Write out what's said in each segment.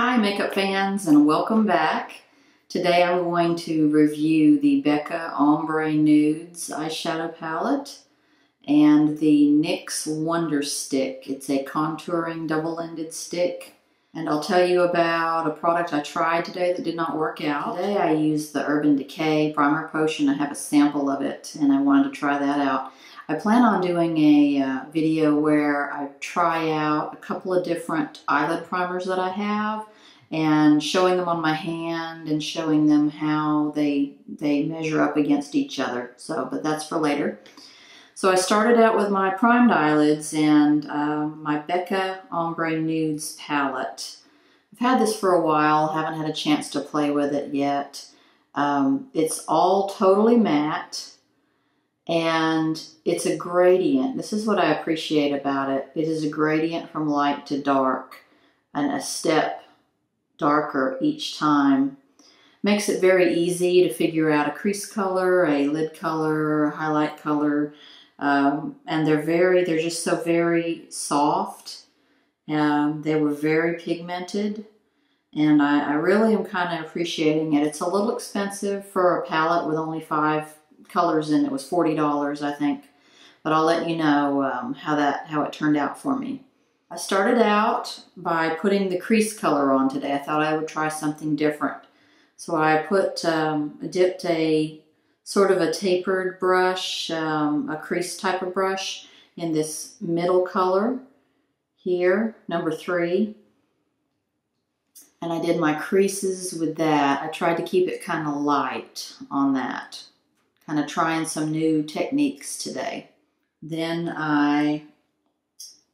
Hi makeup fans, and welcome back. Today I'm going to review the Becca Ombre Nudes eyeshadow palette and the NYX Wonderstick. It's a contouring double-ended stick. And I'll tell you about a product I tried today that did not work out. Today I used the Urban Decay Primer Potion. I have a sample of it and I wanted to try that out. I plan on doing a video where I try out a couple of different eyelid primers that I have and showing them on my hand and showing them how they measure up against each other. But that's for later. So I started out with my primed eyelids and my Becca Ombre Nudes palette. I've had this for a while, haven't had a chance to play with it yet. It's all totally matte. And it's a gradient. This is what I appreciate about it. It is a gradient from light to dark and a step darker each time. Makes it very easy to figure out a crease color, a lid color, a highlight color. And they're just so very soft. They were very pigmented. And I really am kind of appreciating it. It's a little expensive for a palette with only 5 colors in it. It was $40, I think, but I'll let you know how it turned out for me. I started out by putting the crease color on today. I thought I would try something different, so I dipped a sort of a tapered brush, a crease type of brush, in this middle color here, number 3. And I did my creases with that. I tried to keep it kind of light on that. Kind of trying some new techniques today. Then I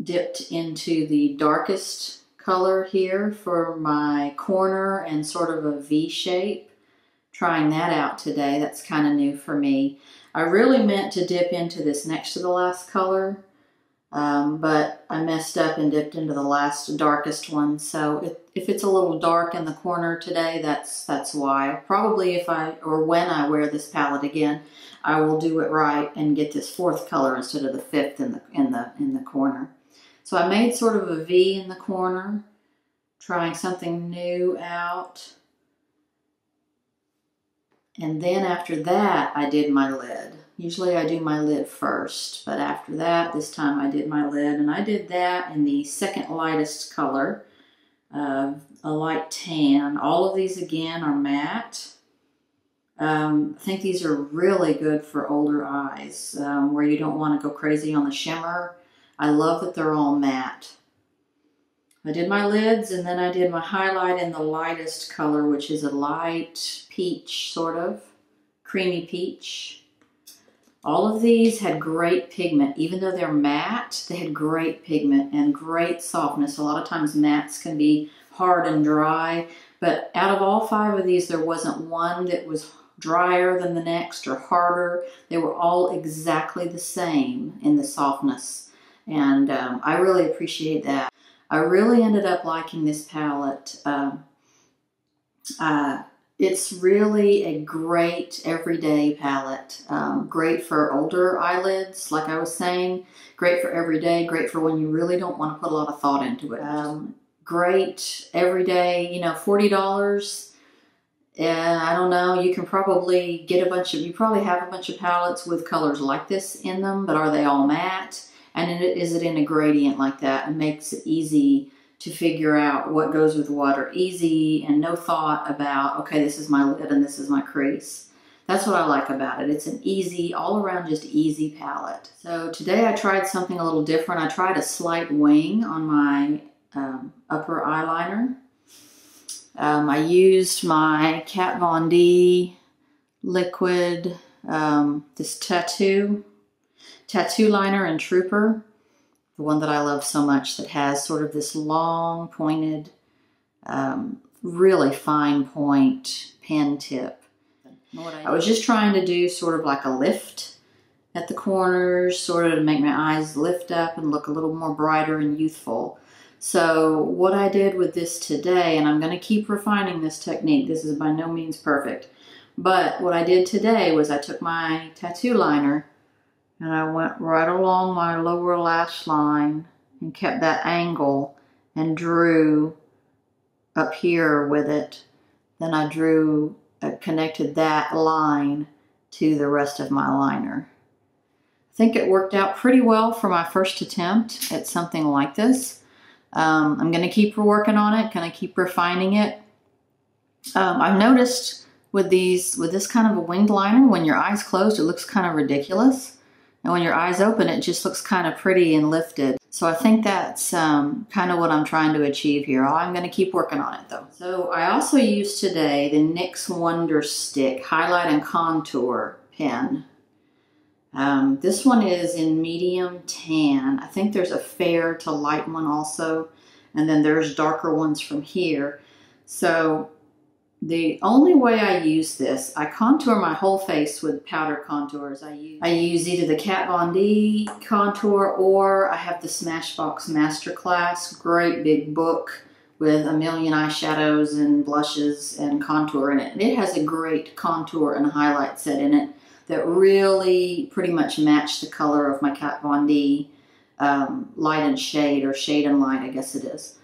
dipped into the darkest color here for my corner and sort of a V shape. Trying that out today. That's kind of new for me. I really meant to dip into this next to the last color, but I messed up and dipped into the last darkest one. So if it's a little dark in the corner today, that's why. Probably when I wear this palette again, I will do it right and get this 4th color instead of the 5th in the corner. So I made sort of a V in the corner, trying something new out. And then after that, I did my lid. Usually I do my lid first, but after that, this time I did my lid, and I did that in the second lightest color, a light tan. All of these again are matte. I think these are really good for older eyes, where you don't want to go crazy on the shimmer. I love that they're all matte. I did my lids, and then I did my highlight in the lightest color, which is a light peach, sort of creamy peach. All of these had great pigment. Even though they're matte, they had great pigment and great softness. A lot of times mattes can be hard and dry, but out of all 5 of these, there wasn't one that was drier than the next or harder. They were all exactly the same in the softness, and I really appreciate that. I really ended up liking this palette. It's really a great everyday palette. Great for older eyelids, like I was saying. Great for everyday, great for when you really don't want to put a lot of thought into it. Great everyday, $40. I don't know, you can probably get you probably have a bunch of palettes with colors like this in them, but are they all matte? And is it in a gradient like that? It makes it easy to figure out what goes with what, or easy and no thought about, okay, this is my lid and this is my crease. That's what I like about it. It's an easy, all around just easy palette. So today I tried something a little different. I tried a slight wing on my upper eyeliner. I used my Kat Von D liquid, this tattoo liner in Trooper, the one that I love so much, that has sort of this long pointed, really fine point pen tip. I was just trying to do sort of like a lift at the corners, sort of to make my eyes lift up and look a little more brighter and youthful. So what I did with this today, and I'm going to keep refining this technique, this is by no means perfect, but what I did today was I took my tattoo liner and I went right along my lower lash line and kept that angle and drew up here with it, then I drew, connected that line to the rest of my liner. I think it worked out pretty well for my first attempt at something like this. I'm going to keep working on it, going to keep refining it. I've noticed with this kind of a winged liner, when your eyes closed, it looks kind of ridiculous. And when your eyes open, it just looks kind of pretty and lifted. So I think that's kind of what I'm trying to achieve here. I'm going to keep working on it though. So I also used today the NYX Wonderstick Highlight and Contour pen. This one is in medium tan. I think there's a fair to light one also. And then there's darker ones from here. So the only way I use this, I contour my whole face with powder contours. I use either the Kat Von D contour, or I have the Smashbox Masterclass, great big book with a million eyeshadows and blushes and contour in it. And it has a great contour and highlight set in it that really pretty much match the color of my Kat Von D light and shade, or shade and light, I guess it is.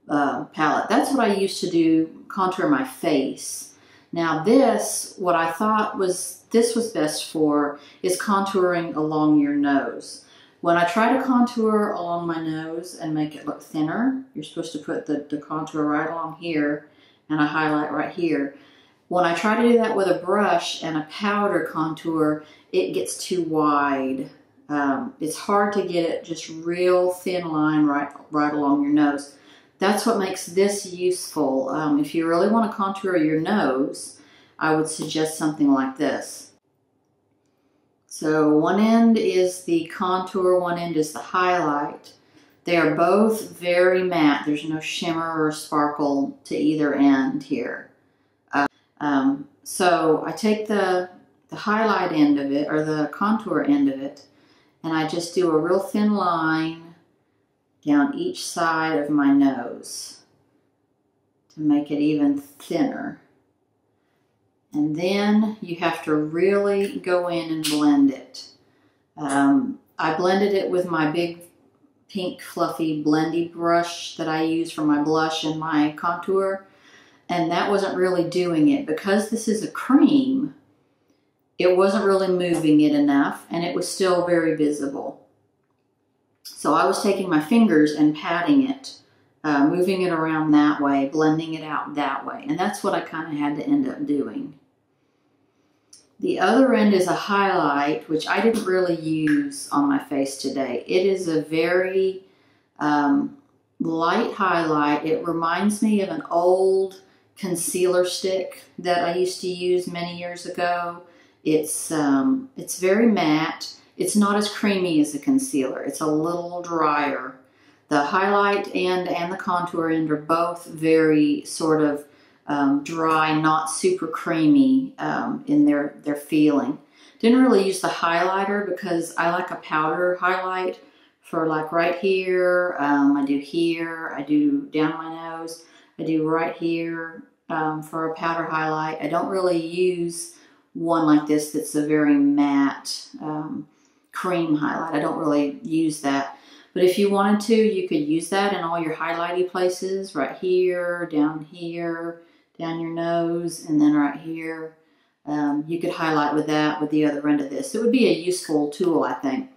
Palette. That's what I used to do, contour my face. Now this, what I thought this was best for, is contouring along your nose. When I try to contour along my nose and make it look thinner, you're supposed to put the contour right along here and a highlight right here. When I try to do that with a brush and a powder contour, it gets too wide. It's hard to get it just real thin line right along your nose. That's what makes this useful. If you really want to contour your nose, I would suggest something like this. So one end is the contour, one end is the highlight. They are both very matte. There's no shimmer or sparkle to either end here. So I take the highlight end of it, or the contour end of it, and I just do a real thin line down each side of my nose to make it even thinner. And then you have to really go in and blend it. I blended it with my big pink fluffy blendy brush that I use for my blush and my contour, and that wasn't really doing it. Because this is a cream, it wasn't really moving it enough, and it was still very visible. So I was taking my fingers and patting it, moving it around that way, blending it out that way. And that's what I kind of had to end up doing. The other end is a highlight, which I didn't really use on my face today. It is a very light highlight. It reminds me of an old concealer stick that I used to use many years ago. It's very matte. It's not as creamy as a concealer. It's a little drier. The highlight end and the contour end are both very sort of dry, not super creamy in their feeling. Didn't really use the highlighter because I like a powder highlight for like right here. I do here. I do down my nose. I do right here for a powder highlight. I don't really use one like this that's a very matte cream highlight. I don't really use that. But if you wanted to, you could use that in all your highlighty places, right here, down your nose, and then right here. You could highlight with that with the other end of this. It would be a useful tool, I think.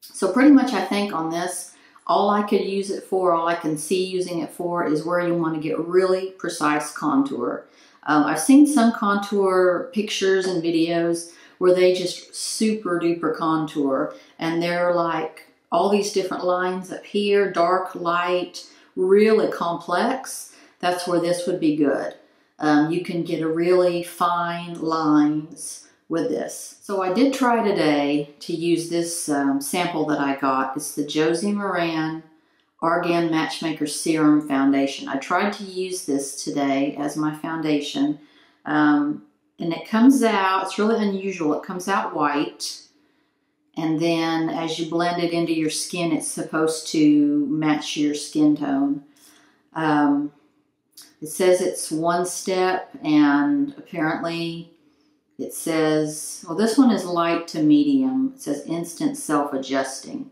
So pretty much I think on this, all I could use it for, all I can see using it for, is where you want to get really precise contour. I've seen some contour pictures and videos where they just super duper contour, and they're like all these different lines up here, dark, light, really complex. That's where this would be good. You can get a really fine lines with this. So I did try today to use this sample that I got. It's the Josie Maran Argan Matchmaker Serum Foundation. I tried to use this today as my foundation. And it comes out, it's really unusual, it comes out white. And then as you blend it into your skin, it's supposed to match your skin tone. It says it's one step, and apparently it says, well, this one is light to medium. It says instant self-adjusting.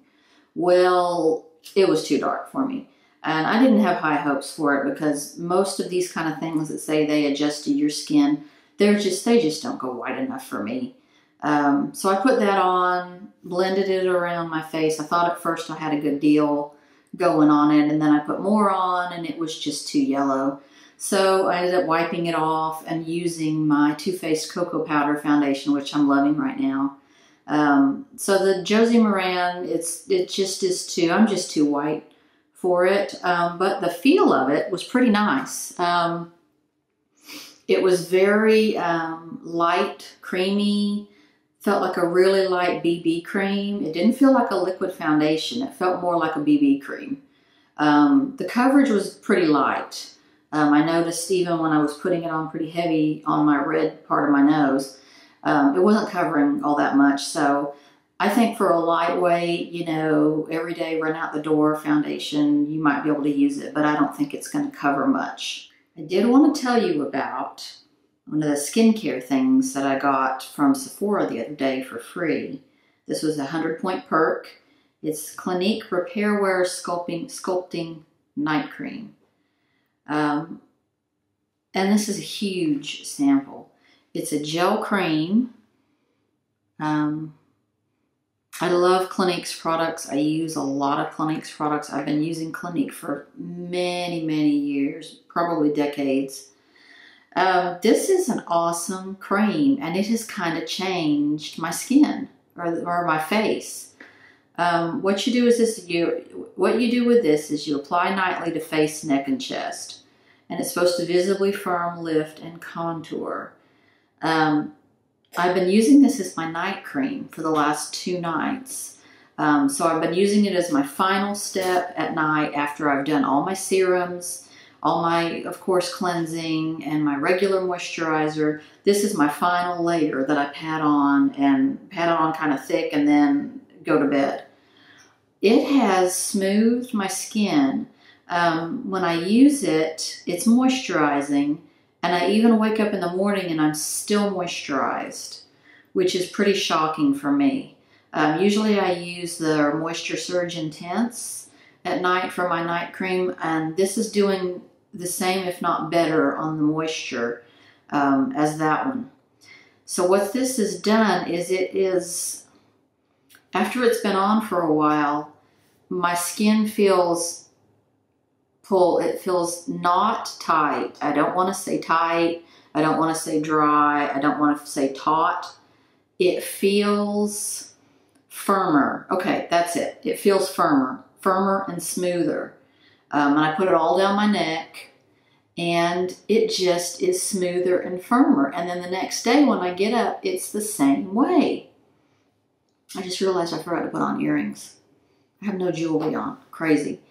Well, it was too dark for me. And I didn't have high hopes for it because most of these kind of things that say they adjust to your skin, they just don't go white enough for me. So I put that on, blended it around my face. I thought at first I had a good deal going on it, and then I put more on and it was just too yellow. So I ended up wiping it off and using my Too Faced Cocoa Powder foundation, which I'm loving right now. So the Josie Maran, it just is too, I'm just too white for it, but the feel of it was pretty nice. It was very light, creamy, felt like a really light BB cream. It didn't feel like a liquid foundation. It felt more like a BB cream. The coverage was pretty light. I noticed even when I was putting it on pretty heavy on my red part of my nose, it wasn't covering all that much. So I think for a lightweight, you know, everyday run out the door foundation, you might be able to use it, but I don't think it's going to cover much. I did want to tell you about one of the skincare things that I got from Sephora the other day for free. This was a 100-point perk. It's Clinique Repairwear Sculpting Night Cream. And this is a huge sample. It's a gel cream. I love Clinique's products. I use a lot of Clinique's products. I've been using Clinique for many, many years, probably decades. This is an awesome cream, and it has kind of changed my skin or my face. What you do is this: what you do with this is you apply nightly to face, neck, and chest, and it's supposed to visibly firm, lift, and contour. I've been using this as my night cream for the last 2 nights. So I've been using it as my final step at night after I've done all my serums, all my, of course, cleansing, and my regular moisturizer. This is my final layer that I pat on kind of thick and then go to bed. It has smoothed my skin. When I use it, it's moisturizing. And I even wake up in the morning and I'm still moisturized, which is pretty shocking for me. Usually I use the Moisture Surge Intense at night for my night cream, and this is doing the same, if not better, on the moisture as that one. So what this has done is, after it's been on for a while, my skin feels it feels not tight. I don't want to say tight. I don't want to say dry. I don't want to say taut. It feels firmer. Okay, that's it. It feels firmer and smoother. And I put it all down my neck, and it just is smoother and firmer. And then the next day when I get up, it's the same way. I just realized I forgot to put on earrings. I have no jewelry on. Crazy.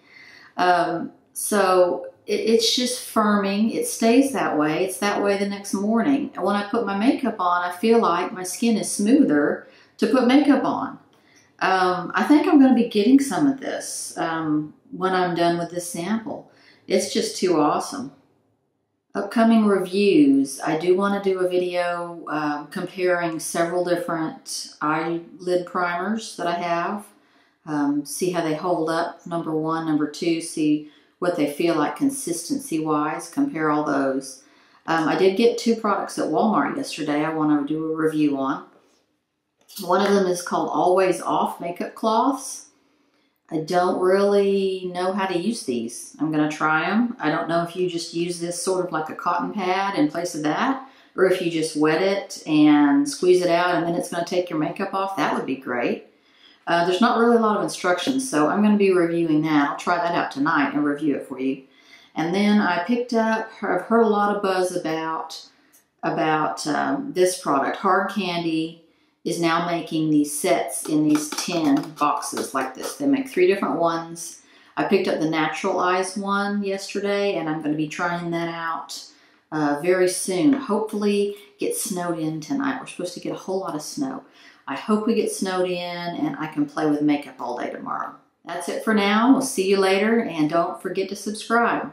So it's just firming. It stays that way. It's that way the next morning. And when I put my makeup on, I feel like my skin is smoother to put makeup on. I think I'm going to be getting some of this when I'm done with this sample. It's just too awesome. Upcoming reviews. I do want to do a video comparing several different eyelid primers that I have. See how they hold up, number 1, number 2, see what they feel like consistency-wise, compare all those. I did get 2 products at Walmart yesterday I want to do a review on. One of them is called Always Off Makeup Cloths. I don't really know how to use these. I'm going to try them. I don't know if you just use this sort of like a cotton pad in place of that, or if you just wet it and squeeze it out and then it's going to take your makeup off. That would be great. There's not really a lot of instructions, so I'm going to be reviewing that. I'll try that out tonight and review it for you. And then I picked up, I've heard a lot of buzz about this product. Hard Candy is now making these sets in these 10 boxes like this. They make 3 different ones. I picked up the Natural Eyes one yesterday, and I'm going to be trying that out very soon. Hopefully get snowed in tonight. We're supposed to get a whole lot of snow. I hope we get snowed in and I can play with makeup all day tomorrow. That's it for now. We'll see you later, and don't forget to subscribe.